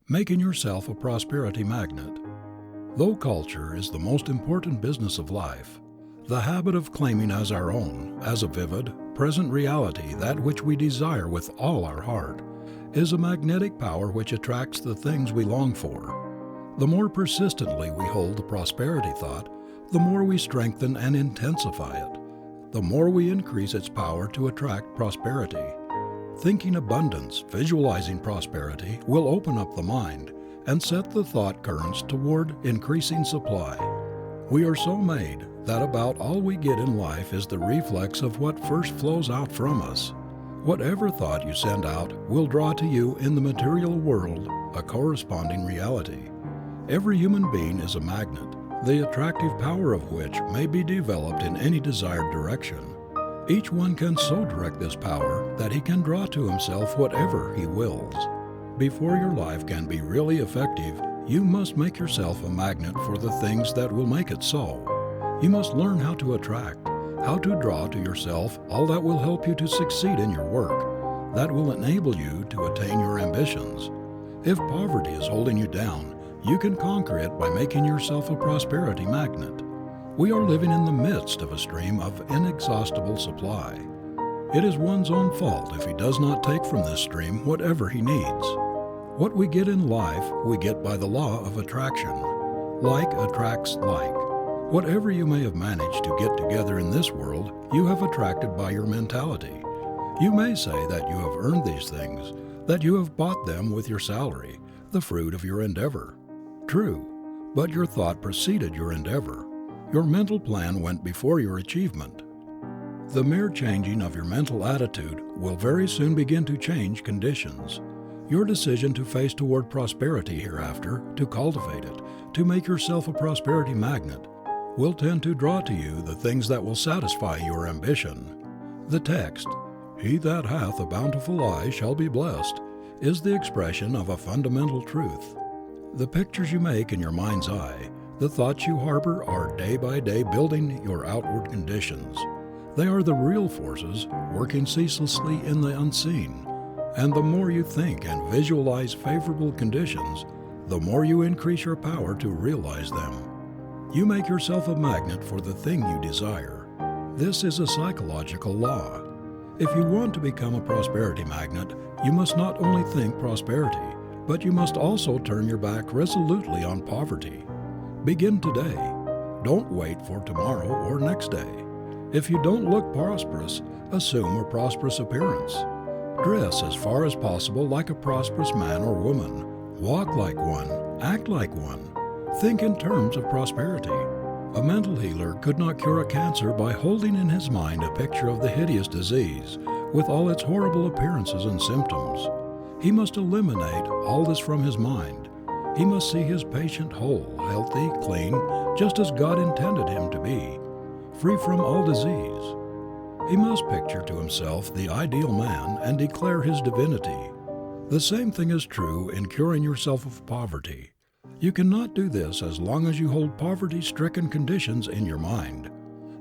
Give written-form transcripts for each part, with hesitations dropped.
Making yourself a prosperity magnet. Though culture is the most important business of life, the habit of claiming as our own, as a vivid, present reality that which we desire with all our heart, is a magnetic power which attracts the things we long for. The more persistently we hold the prosperity thought, the more we strengthen and intensify it, the more we increase its power to attract prosperity. Thinking abundance, visualizing prosperity, will open up the mind and set the thought currents toward increasing supply. We are so made that about all we get in life is the reflex of what first flows out from us. Whatever thought you send out will draw to you in the material world a corresponding reality. Every human being is a magnet, the attractive power of which may be developed in any desired direction. Each one can so direct this power that he can draw to himself whatever he wills. Before your life can be really effective, you must make yourself a magnet for the things that will make it so. You must learn how to attract, how to draw to yourself all that will help you to succeed in your work, that will enable you to attain your ambitions. If poverty is holding you down, you can conquer it by making yourself a prosperity magnet. We are living in the midst of a stream of inexhaustible supply. It is one's own fault if he does not take from this stream whatever he needs. What we get in life, we get by the law of attraction. Like attracts like. Whatever you may have managed to get together in this world, you have attracted by your mentality. You may say that you have earned these things, that you have bought them with your salary, the fruit of your endeavor. True, but your thought preceded your endeavor. Your mental plan went before your achievement. The mere changing of your mental attitude will very soon begin to change conditions. Your decision to face toward prosperity hereafter, to cultivate it, to make yourself a prosperity magnet, will tend to draw to you the things that will satisfy your ambition. The text, "He that hath a bountiful eye shall be blessed," is the expression of a fundamental truth. The pictures you make in your mind's eye, the thoughts you harbor are day by day building your outward conditions. They are the real forces working ceaselessly in the unseen, and the more you think and visualize favorable conditions, the more you increase your power to realize them. You make yourself a magnet for the thing you desire. This is a psychological law. If you want to become a prosperity magnet, you must not only think prosperity, but you must also turn your back resolutely on poverty. Begin today. Don't wait for tomorrow or next day. If you don't look prosperous, assume a prosperous appearance. Dress as far as possible like a prosperous man or woman. Walk like one. Act like one. Think in terms of prosperity. A mental healer could not cure a cancer by holding in his mind a picture of the hideous disease with all its horrible appearances and symptoms. He must eliminate all this from his mind. He must see his patient whole, healthy, clean, just as God intended him to be, free from all disease. He must picture to himself the ideal man and declare his divinity. The same thing is true in curing yourself of poverty. You cannot do this as long as you hold poverty-stricken conditions in your mind.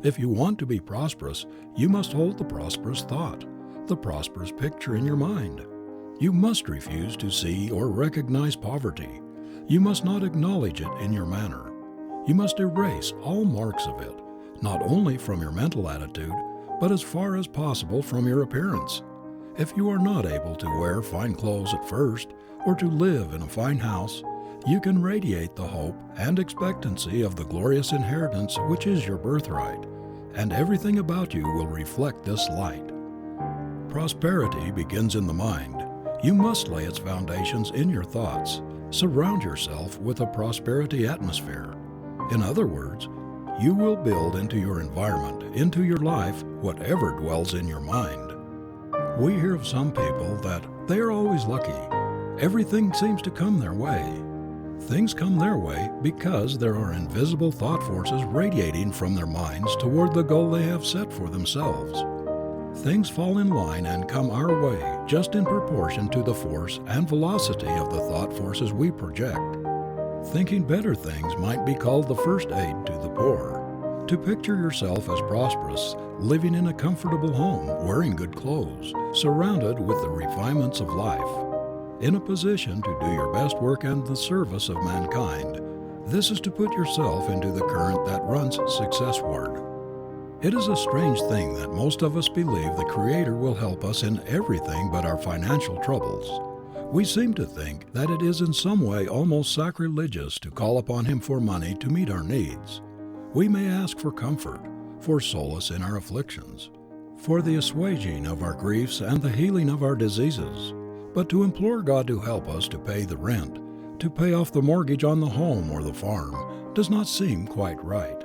If you want to be prosperous, you must hold the prosperous thought, the prosperous picture in your mind. You must refuse to see or recognize poverty. You must not acknowledge it in your manner. You must erase all marks of it, not only from your mental attitude, but as far as possible from your appearance. If you are not able to wear fine clothes at first, or to live in a fine house, you can radiate the hope and expectancy of the glorious inheritance which is your birthright, and everything about you will reflect this light. Prosperity begins in the mind. You must lay its foundations in your thoughts. Surround yourself with a prosperity atmosphere. In other words, you will build into your environment, into your life, whatever dwells in your mind. We hear of some people that they are always lucky. Everything seems to come their way. Things come their way because there are invisible thought forces radiating from their minds toward the goal they have set for themselves. Things fall in line and come our way just in proportion to the force and velocity of the thought forces we project. Thinking better things might be called the first aid to the poor. To picture yourself as prosperous, living in a comfortable home, wearing good clothes, surrounded with the refinements of life. in a position to do your best work in the service of mankind. This is to put yourself into the current that runs successward. It is a strange thing that most of us believe the Creator will help us in everything but our financial troubles. We seem to think that it is in some way almost sacrilegious to call upon Him for money to meet our needs. We may ask for comfort, for solace in our afflictions, for the assuaging of our griefs and the healing of our diseases. But to implore God to help us to pay the rent, to pay off the mortgage on the home or the farm, does not seem quite right.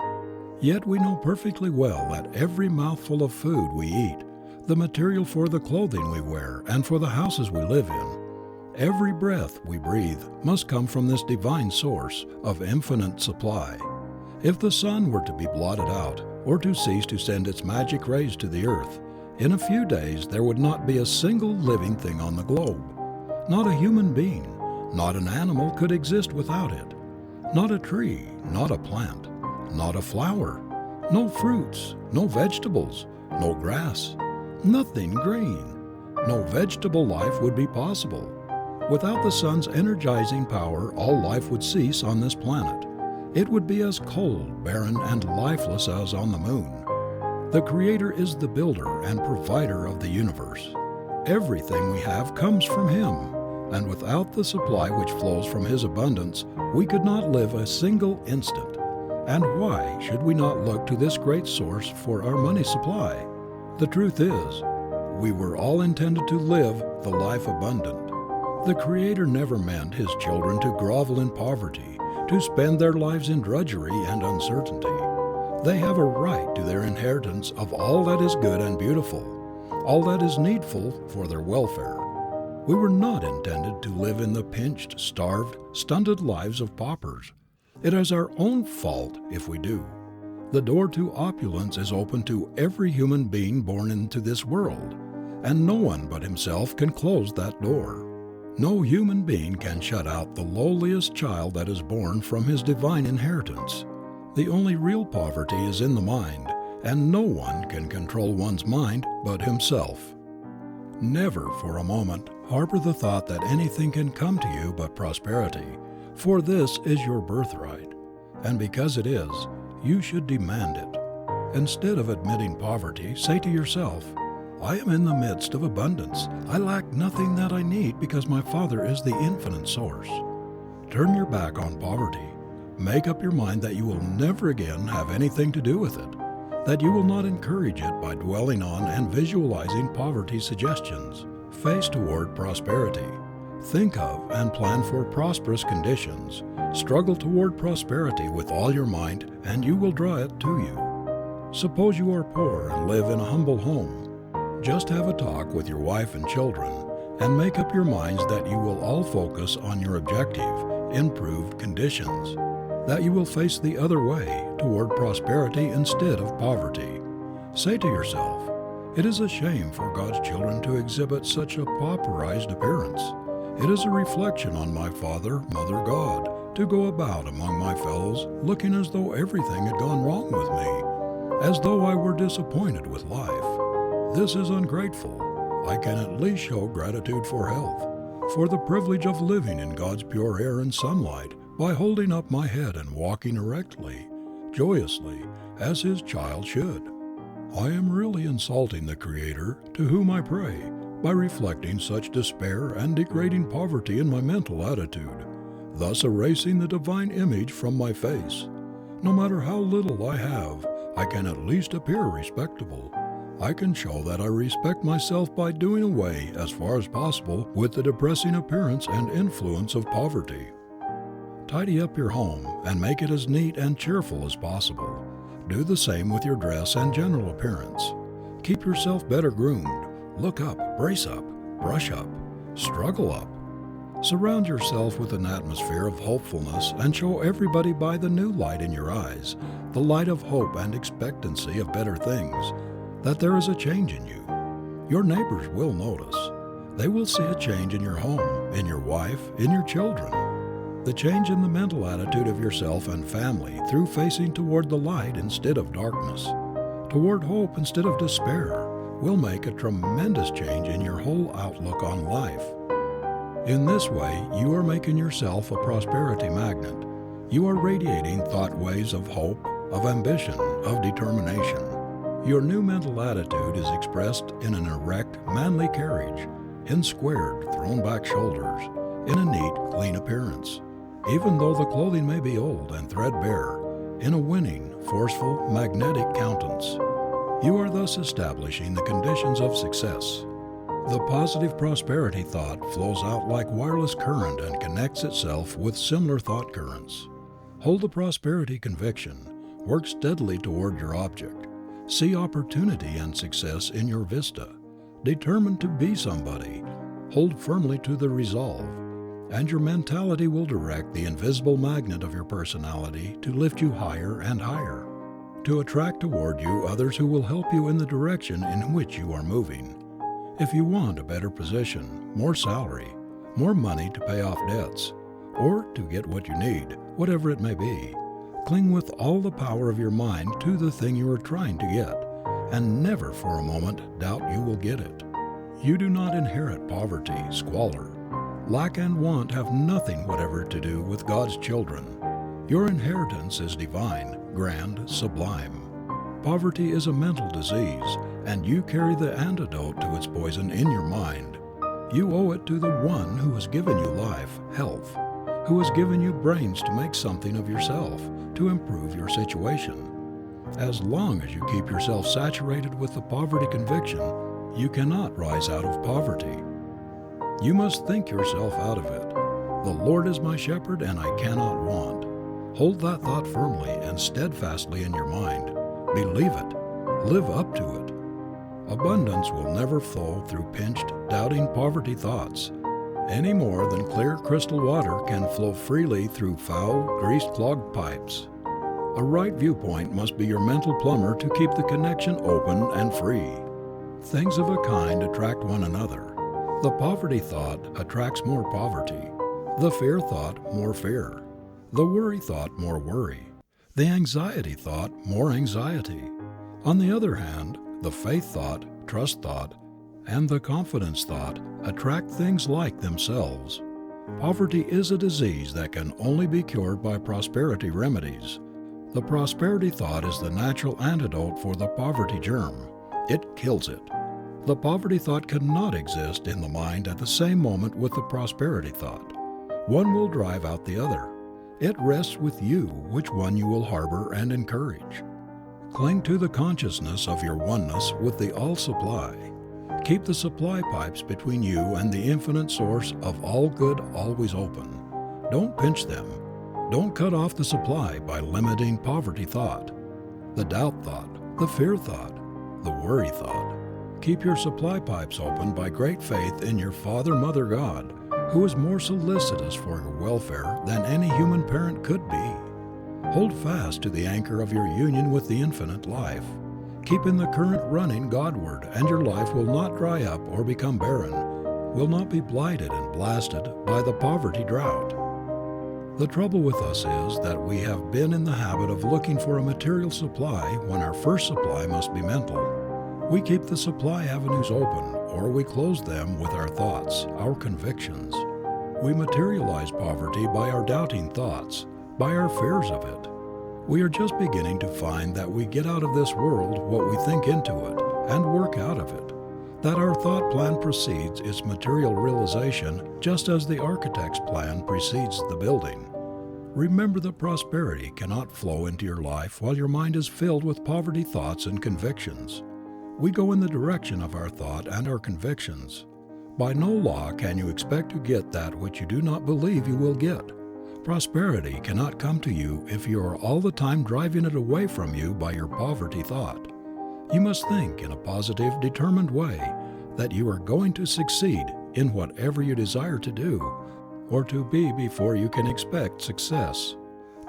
Yet we know perfectly well that every mouthful of food we eat, the material for the clothing we wear and for the houses we live in, every breath we breathe must come from this divine source of infinite supply. If the sun were to be blotted out, or to cease to send its magic rays to the earth, in a few days there would not be a single living thing on the globe. Not a human being, not an animal could exist without it. Not a tree, not a plant, not a flower, no fruits, no vegetables, no grass, nothing green. No vegetable life would be possible. Without the sun's energizing power, all life would cease on this planet. It would be as cold, barren, and lifeless as on the moon. The Creator is the builder and provider of the universe. Everything we have comes from Him, and without the supply which flows from His abundance, we could not live a single instant. And why should we not look to this great source for our money supply? The truth is, we were all intended to live the life abundant. The Creator never meant His children to grovel in poverty, to spend their lives in drudgery and uncertainty. They have a right to their inheritance of all that is good and beautiful, all that is needful for their welfare. We were not intended to live in the pinched, starved, stunted lives of paupers. It is our own fault if we do. The door to opulence is open to every human being born into this world, and no one but himself can close that door. No human being can shut out the lowliest child that is born from his divine inheritance. The only real poverty is in the mind, and no one can control one's mind but himself. Never for a moment harbor the thought that anything can come to you but prosperity, for this is your birthright, and because it is, you should demand it. Instead of admitting poverty, say to yourself, I am in the midst of abundance. I lack nothing that I need because my Father is the infinite source. Turn your back on poverty. Make up your mind that you will never again have anything to do with it, that you will not encourage it by dwelling on and visualizing poverty suggestions. Face toward prosperity. Think of and plan for prosperous conditions. Struggle toward prosperity with all your might, and you will draw it to you. Suppose you are poor and live in a humble home. Just have a talk with your wife and children, and make up your minds that you will all focus on your objective, improved conditions, that you will face the other way, toward prosperity instead of poverty. Say to yourself, it is a shame for God's children to exhibit such a pauperized appearance. It is a reflection on my Father, Mother God, to go about among my fellows looking as though everything had gone wrong with me, as though I were disappointed with life. This is ungrateful. I can at least show gratitude for health, for the privilege of living in God's pure air and sunlight by holding up my head and walking erectly, joyously, as His child should. I am really insulting the Creator to whom I pray by reflecting such despair and degrading poverty in my mental attitude, thus erasing the divine image from my face. No matter how little I have, I can at least appear respectable. I can show that I respect myself by doing away, as far as possible, with the depressing appearance and influence of poverty. Tidy up your home and make it as neat and cheerful as possible. Do the same with your dress and general appearance. Keep yourself better groomed. Look up, brace up, brush up, struggle up. Surround yourself with an atmosphere of hopefulness and show everybody by the new light in your eyes, the light of hope and expectancy of better things, that there is a change in you. Your neighbors will notice. They will see a change in your home, in your wife, in your children. The change in the mental attitude of yourself and family through facing toward the light instead of darkness, toward hope instead of despair, will make a tremendous change in your whole outlook on life. In this way, you are making yourself a prosperity magnet. You are radiating thought waves of hope, of ambition, of determination. Your new mental attitude is expressed in an erect, manly carriage, in squared, thrown-back shoulders, in a neat, clean appearance. Even though the clothing may be old and threadbare, in a winning, forceful, magnetic countenance. You are thus establishing the conditions of success. The positive prosperity thought flows out like wireless current and connects itself with similar thought currents. Hold the prosperity conviction. Work steadily toward your object. See opportunity and success in your vista. Determined to be somebody. Hold firmly to the resolve. And your mentality will direct the invisible magnet of your personality to lift you higher and higher, to attract toward you others who will help you in the direction in which you are moving. If you want a better position, more salary, more money to pay off debts, or to get what you need, whatever it may be, cling with all the power of your mind to the thing you are trying to get, and never for a moment doubt you will get it. You do not inherit poverty, squalor. Lack and want have nothing whatever to do with God's children. Your inheritance is divine, grand, sublime. Poverty is a mental disease, and you carry the antidote to its poison in your mind. You owe it to the one who has given you life, health, who has given you brains to make something of yourself, to improve your situation. As long as you keep yourself saturated with the poverty conviction, you cannot rise out of poverty. You must think yourself out of it. The Lord is my shepherd and I cannot want. Hold that thought firmly and steadfastly in your mind. Believe it. Live up to it. Abundance will never flow through pinched, doubting poverty thoughts, any more than clear crystal water can flow freely through foul, grease-clogged pipes. A right viewpoint must be your mental plumber to keep the connection open and free. Things of a kind attract one another. The poverty thought attracts more poverty. The fear thought, more fear. The worry thought, more worry. The anxiety thought, more anxiety. On the other hand, the faith thought, trust thought, and the confidence thought attract things like themselves. Poverty is a disease that can only be cured by prosperity remedies. The prosperity thought is the natural antidote for the poverty germ. It kills it. The poverty thought cannot exist in the mind at the same moment with the prosperity thought. One will drive out the other. It rests with you which one you will harbor and encourage. Cling to the consciousness of your oneness with the all-supply. Keep the supply pipes between you and the infinite source of all good always open. Don't pinch them. Don't cut off the supply by limiting poverty thought, the doubt thought, the fear thought, the worry thought. Keep your supply pipes open by great faith in your Father, Mother, God, who is more solicitous for your welfare than any human parent could be. Hold fast to the anchor of your union with the infinite life. Keep in the current running Godward, and your life will not dry up or become barren, will not be blighted and blasted by the poverty drought. The trouble with us is that we have been in the habit of looking for a material supply when our first supply must be mental. We keep the supply avenues open, or we close them with our thoughts, our convictions. We materialize poverty by our doubting thoughts, by our fears of it. We are just beginning to find that we get out of this world what we think into it, and work out of it. That our thought plan precedes its material realization just as the architect's plan precedes the building. Remember that prosperity cannot flow into your life while your mind is filled with poverty thoughts and convictions. We go in the direction of our thought and our convictions. By no law can you expect to get that which you do not believe you will get. Prosperity cannot come to you if you are all the time driving it away from you by your poverty thought. You must think in a positive, determined way that you are going to succeed in whatever you desire to do or to be before you can expect success.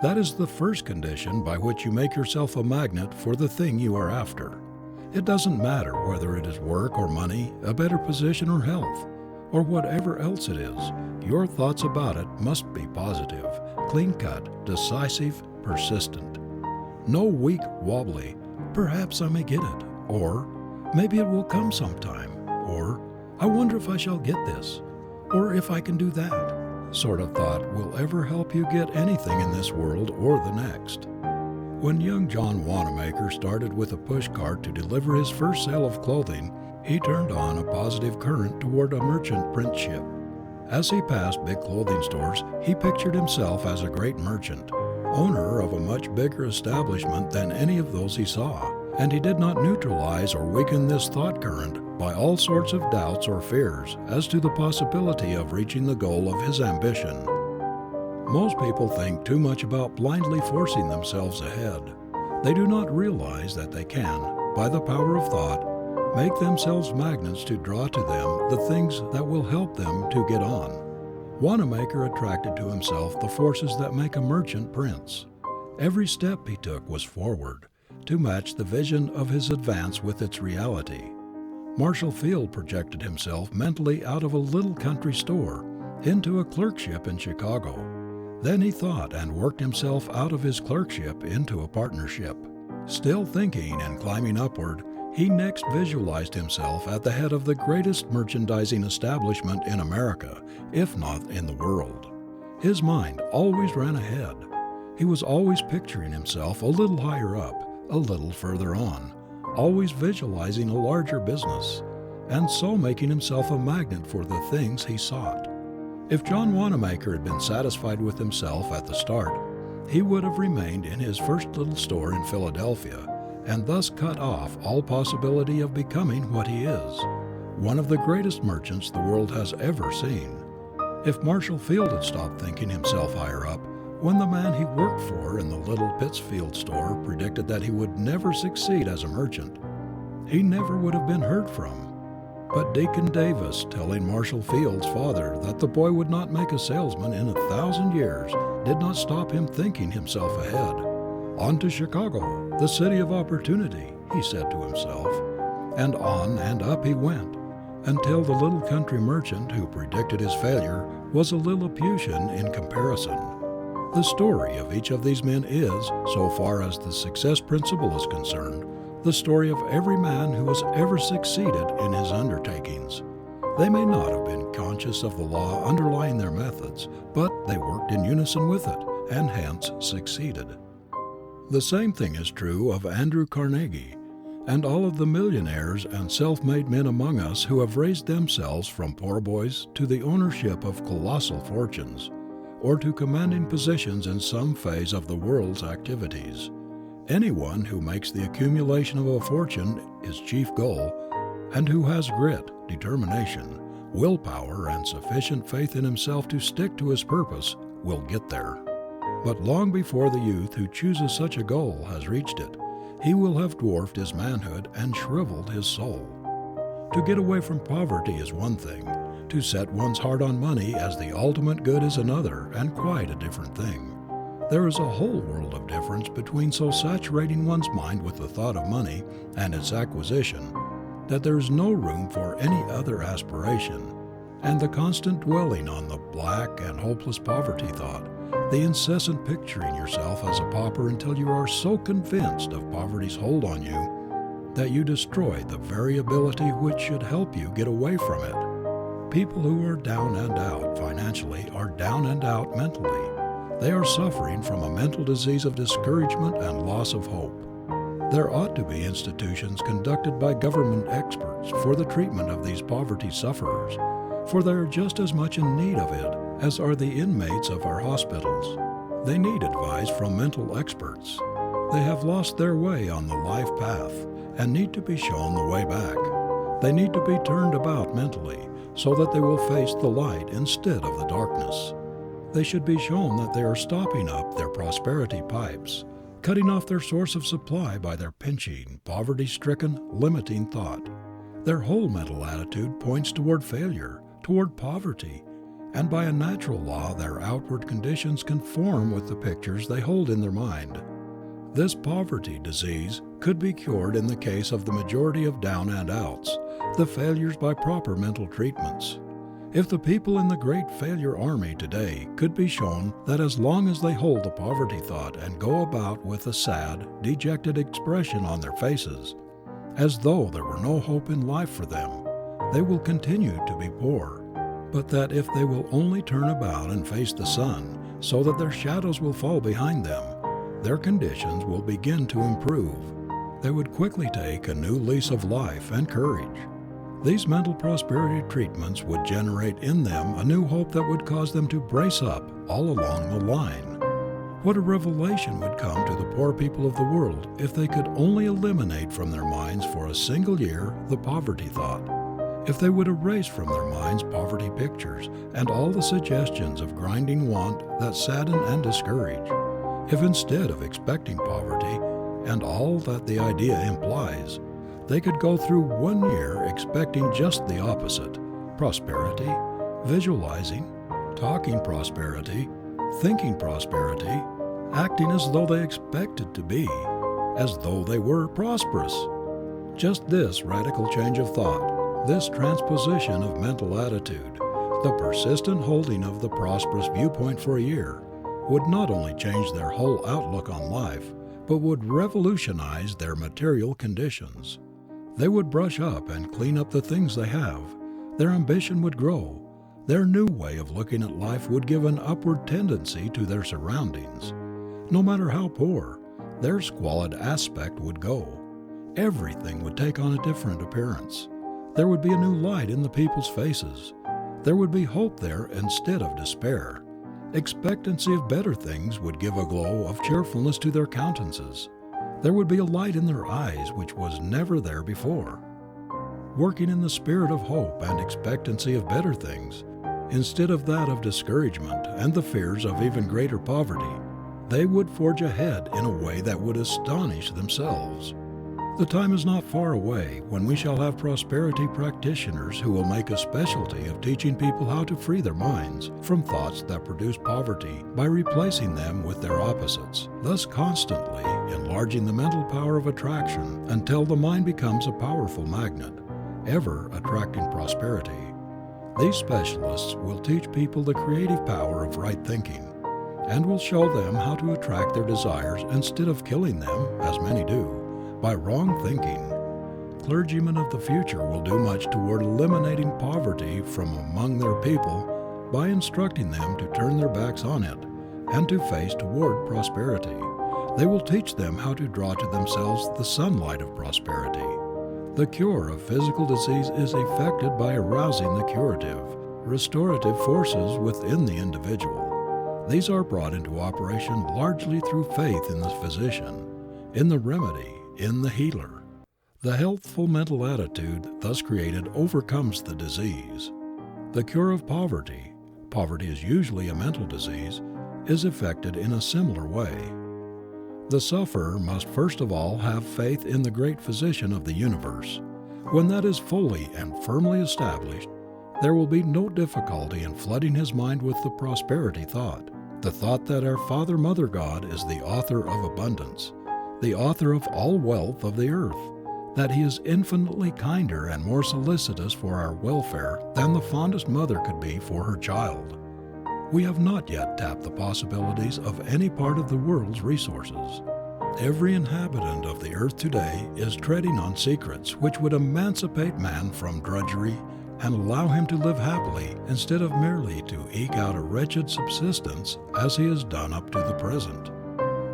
That is the first condition by which you make yourself a magnet for the thing you are after. It doesn't matter whether it is work or money, a better position or health, or whatever else it is. Your thoughts about it must be positive, clean-cut, decisive, persistent. No weak, wobbly, perhaps I may get it, or maybe it will come sometime, or I wonder if I shall get this, or if I can do that sort of thought will ever help you get anything in this world or the next. When young John Wanamaker started with a push cart to deliver his first sale of clothing, he turned on a positive current toward a merchant print ship. As he passed big clothing stores, he pictured himself as a great merchant, owner of a much bigger establishment than any of those he saw, and he did not neutralize or weaken this thought current by all sorts of doubts or fears as to the possibility of reaching the goal of his ambition. Most people think too much about blindly forcing themselves ahead. They do not realize that they can, by the power of thought, make themselves magnets to draw to them the things that will help them to get on. Wanamaker attracted to himself the forces that make a merchant prince. Every step he took was forward, to match the vision of his advance with its reality. Marshall Field projected himself mentally out of a little country store into a clerkship in Chicago. Then he thought and worked himself out of his clerkship into a partnership. Still thinking and climbing upward, he next visualized himself at the head of the greatest merchandising establishment in America, if not in the world. His mind always ran ahead. He was always picturing himself a little higher up, a little further on, always visualizing a larger business, and so making himself a magnet for the things he sought. If John Wanamaker had been satisfied with himself at the start, he would have remained in his first little store in Philadelphia, and thus cut off all possibility of becoming what he is, one of the greatest merchants the world has ever seen. If Marshall Field had stopped thinking himself higher up, when the man he worked for in the little Pittsfield store predicted that he would never succeed as a merchant, he never would have been heard from. But Deacon Davis telling Marshall Field's father that the boy would not make a salesman in 1,000 years did not stop him thinking himself ahead. On to Chicago, the city of opportunity, he said to himself, and on and up he went, until the little country merchant who predicted his failure was a Lilliputian in comparison. The story of each of these men is, so far as the success principle is concerned, the story of every man who has ever succeeded in his undertakings. They may not have been conscious of the law underlying their methods, but they worked in unison with it, and hence succeeded. The same thing is true of Andrew Carnegie, and all of the millionaires and self-made men among us who have raised themselves from poor boys to the ownership of colossal fortunes, or to commanding positions in some phase of the world's activities. Anyone who makes the accumulation of a fortune his chief goal, and who has grit, determination, willpower, and sufficient faith in himself to stick to his purpose, will get there. But long before the youth who chooses such a goal has reached it, he will have dwarfed his manhood and shriveled his soul. To get away from poverty is one thing. To set one's heart on money as the ultimate good is another, and quite a different thing. There is a whole world of difference between so saturating one's mind with the thought of money and its acquisition that there is no room for any other aspiration, and the constant dwelling on the black and hopeless poverty thought, the incessant picturing yourself as a pauper until you are so convinced of poverty's hold on you that you destroy the very ability which should help you get away from it. People who are down and out financially are down and out mentally. They are suffering from a mental disease of discouragement and loss of hope. There ought to be institutions conducted by government experts for the treatment of these poverty sufferers, for they are just as much in need of it as are the inmates of our hospitals. They need advice from mental experts. They have lost their way on the life path and need to be shown the way back. They need to be turned about mentally so that they will face the light instead of the darkness. They should be shown that they are stopping up their prosperity pipes, cutting off their source of supply by their pinching, poverty-stricken, limiting thought. Their whole mental attitude points toward failure, toward poverty, and by a natural law their outward conditions conform with the pictures they hold in their mind. This poverty disease could be cured in the case of the majority of down and outs, the failures by proper mental treatments. If the people in the great failure army today could be shown that as long as they hold the poverty thought and go about with a sad, dejected expression on their faces, as though there were no hope in life for them, they will continue to be poor. but that if they will only turn about and face the sun so that their shadows will fall behind them, their conditions will begin to improve. They would quickly take a new lease of life and courage. These mental prosperity treatments would generate in them a new hope that would cause them to brace up all along the line. What a revelation would come to the poor people of the world if they could only eliminate from their minds for a single year the poverty thought. If they would erase from their minds poverty pictures and all the suggestions of grinding want that sadden and discourage. If instead of expecting poverty and all that the idea implies, they could go through 1 year expecting just the opposite: prosperity, visualizing, talking prosperity, thinking prosperity, acting as though they expected to be, as though they were prosperous. Just this radical change of thought, this transposition of mental attitude, the persistent holding of the prosperous viewpoint for a year, would not only change their whole outlook on life, but would revolutionize their material conditions. They would brush up and clean up the things they have. Their ambition would grow. Their new way of looking at life would give an upward tendency to their surroundings. No matter how poor, their squalid aspect would go. Everything would take on a different appearance. There would be a new light in the people's faces. There would be hope there instead of despair. Expectancy of better things would give a glow of cheerfulness to their countenances. There would be a light in their eyes which was never there before. Working in the spirit of hope and expectancy of better things, instead of that of discouragement and the fears of even greater poverty, they would forge ahead in a way that would astonish themselves. The time is not far away when we shall have prosperity practitioners who will make a specialty of teaching people how to free their minds from thoughts that produce poverty by replacing them with their opposites, thus constantly enlarging the mental power of attraction until the mind becomes a powerful magnet, ever attracting prosperity. These specialists will teach people the creative power of right thinking and will show them how to attract their desires instead of killing them, as many do, by wrong thinking. Clergymen of the future will do much toward eliminating poverty from among their people by instructing them to turn their backs on it and to face toward prosperity. They will teach them how to draw to themselves the sunlight of prosperity. The cure of physical disease is effected by arousing the curative, restorative forces within the individual. These are brought into operation largely through faith in the physician, in the remedy, in the healer. The healthful mental attitude thus created overcomes the disease. The cure of poverty is usually a mental disease, is effected in a similar way. The sufferer must first of all have faith in the great physician of the universe. When that is fully and firmly established, there will be no difficulty in flooding his mind with the prosperity thought, the thought that our Father Mother God is the author of abundance, the author of all wealth of the earth, that He is infinitely kinder and more solicitous for our welfare than the fondest mother could be for her child. We have not yet tapped the possibilities of any part of the world's resources. Every inhabitant of the earth today is treading on secrets which would emancipate man from drudgery and allow him to live happily instead of merely to eke out a wretched subsistence as he has done up to the present.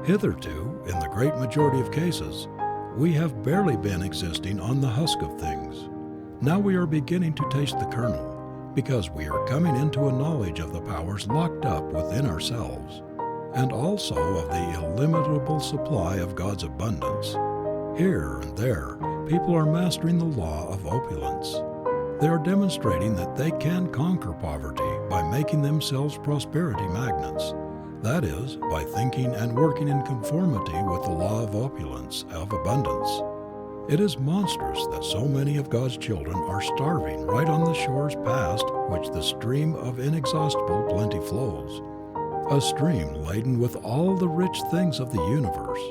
Hitherto, in the great majority of cases, we have barely been existing on the husk of things. Now we are beginning to taste the kernel, because we are coming into a knowledge of the powers locked up within ourselves, and also of the illimitable supply of God's abundance. Here and there, people are mastering the law of opulence. They are demonstrating that they can conquer poverty by making themselves prosperity magnets. That is, by thinking and working in conformity with the law of opulence, of abundance. It is monstrous that so many of God's children are starving right on the shores past which the stream of inexhaustible plenty flows, a stream laden with all the rich things of the universe.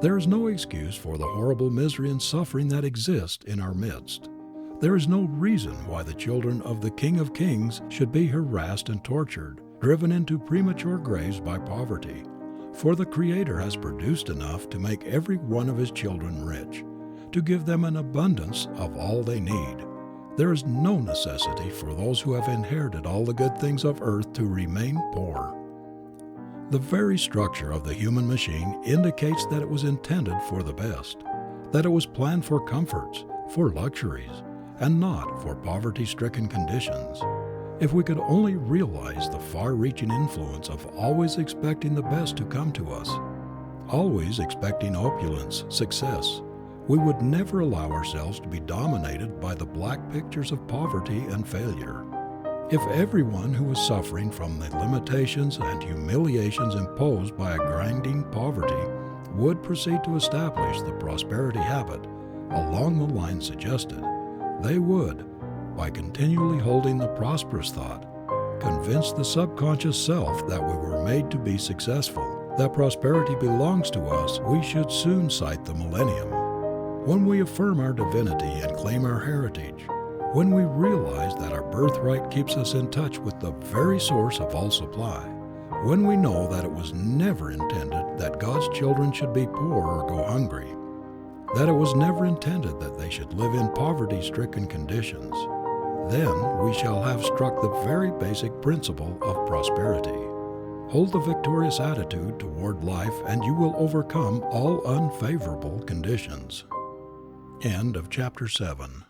There is no excuse for the horrible misery and suffering that exist in our midst. There is no reason why the children of the King of Kings should be harassed and tortured, driven into premature graves by poverty, for the Creator has produced enough to make every one of His children rich, to give them an abundance of all they need. There is no necessity for those who have inherited all the good things of earth to remain poor. The very structure of the human machine indicates that it was intended for the best, that it was planned for comforts, for luxuries, and not for poverty-stricken conditions. If we could only realize the far-reaching influence of always expecting the best to come to us, always expecting opulence, success, we would never allow ourselves to be dominated by the black pictures of poverty and failure. If everyone who was suffering from the limitations and humiliations imposed by a grinding poverty would proceed to establish the prosperity habit along the lines suggested, they would, by continually holding the prosperous thought, convince the subconscious self that we were made to be successful, that prosperity belongs to us. We should soon sight the millennium. When we affirm our divinity and claim our heritage, when we realize that our birthright keeps us in touch with the very source of all supply, when we know that it was never intended that God's children should be poor or go hungry, that it was never intended that they should live in poverty-stricken conditions, then we shall have struck the very basic principle of prosperity. Hold the victorious attitude toward life and you will overcome all unfavorable conditions. End of Chapter 7.